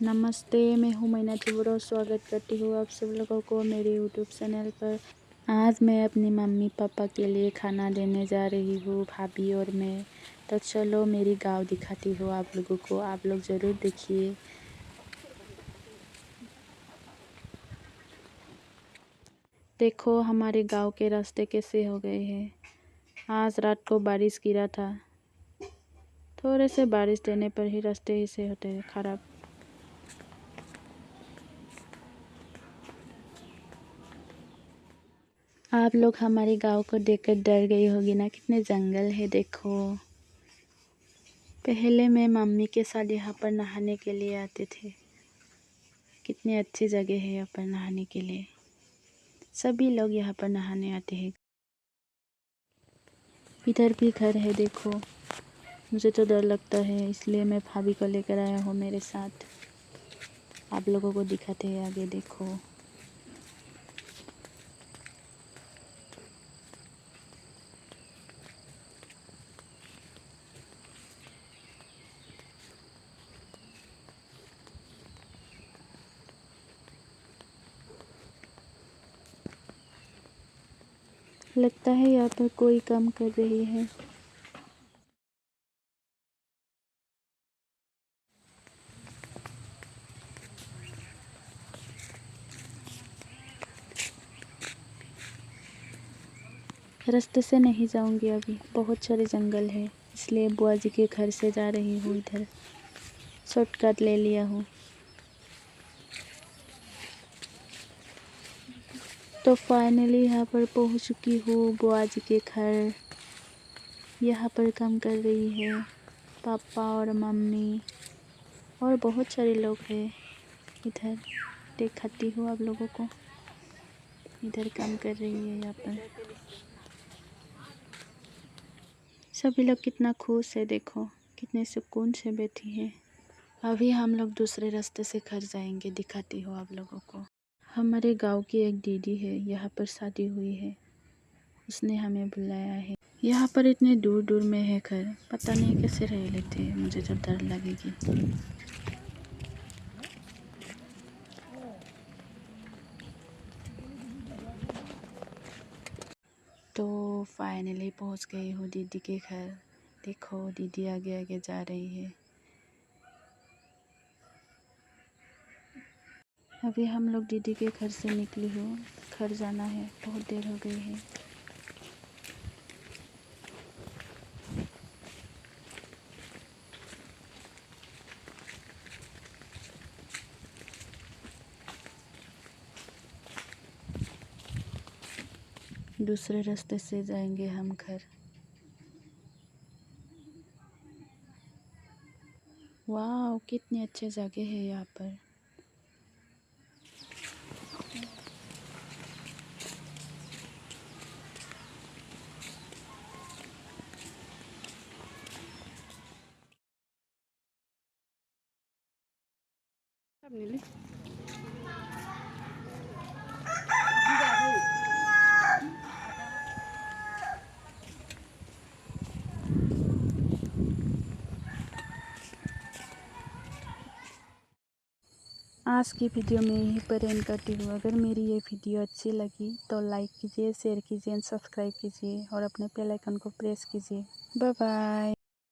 नमस्ते, मैं हूँ मीनाक्षी बोरा। स्वागत करती हूँ आप सब लोगों को मेरे यूट्यूब चैनल पर। आज मैं अपनी मम्मी पापा के लिए खाना देने जा रही हूँ, भाभी और मैं। तो चलो मेरी गांव दिखाती हूँ आप लोगों को, आप लोग ज़रूर देखिए। देखो हमारे गांव के रास्ते कैसे हो गए हैं। आज रात को बारिश गिरा था, थोड़े से बारिश देने पर ही रास्ते ऐसे होते हैं ख़राब। आप लोग हमारे गांव को देखकर डर गई होगी ना, कितने जंगल है देखो। पहले मैं मम्मी के साथ यहाँ पर नहाने के लिए आते थे। कितनी अच्छी जगह है यहाँ पर नहाने के लिए, सभी लोग यहाँ पर नहाने आते हैं। इधर भी घर है देखो। मुझे तो डर लगता है, इसलिए मैं भाभी को लेकर आया हूँ मेरे साथ। आप लोगों को दिखाते हैं आगे देखो। लगता है यहाँ पर कोई काम कर रही है। रास्ते से नहीं जाऊंगी अभी, बहुत सारे जंगल है, इसलिए बुआ जी के घर से जा रही हूँ। इधर शॉर्टकट ले लिया हूँ। तो फाइनली यहाँ पर पहुँच चुकी हूँ बुआ जी के घर। यहाँ पर काम कर रही है पापा और मम्मी और बहुत सारे लोग हैं। इधर दिखाती हूँ आप लोगों को, इधर काम कर रही है यहाँ पर। सभी लोग कितना खुश है देखो, कितने सुकून से बैठी है। अभी हम लोग दूसरे रास्ते से घर जाएंगे, दिखाती हूँ आप लोगों को। हमारे गांव की एक दीदी है, यहाँ पर शादी हुई है, उसने हमें बुलाया है। यहाँ पर इतने दूर दूर में है घर, पता नहीं कैसे रह लेते हैं, मुझे तो डर लगेगी। तो फाइनली पहुँच गई हूँ दीदी के घर। देखो दीदी आगे आगे जा रही है। अभी हम लोग दीदी के घर से निकली हूँ, घर जाना है, बहुत देर हो गई है। दूसरे रास्ते से जाएंगे हम घर। वाह कितनी अच्छी जगह है यहाँ पर। आज की वीडियो में यहीं पर एंड करती हूँ। अगर मेरी ये वीडियो अच्छी लगी तो लाइक कीजिए, शेयर कीजिए, सब्सक्राइब कीजिए और अपने बेल आइकन को प्रेस कीजिए। Bye bye.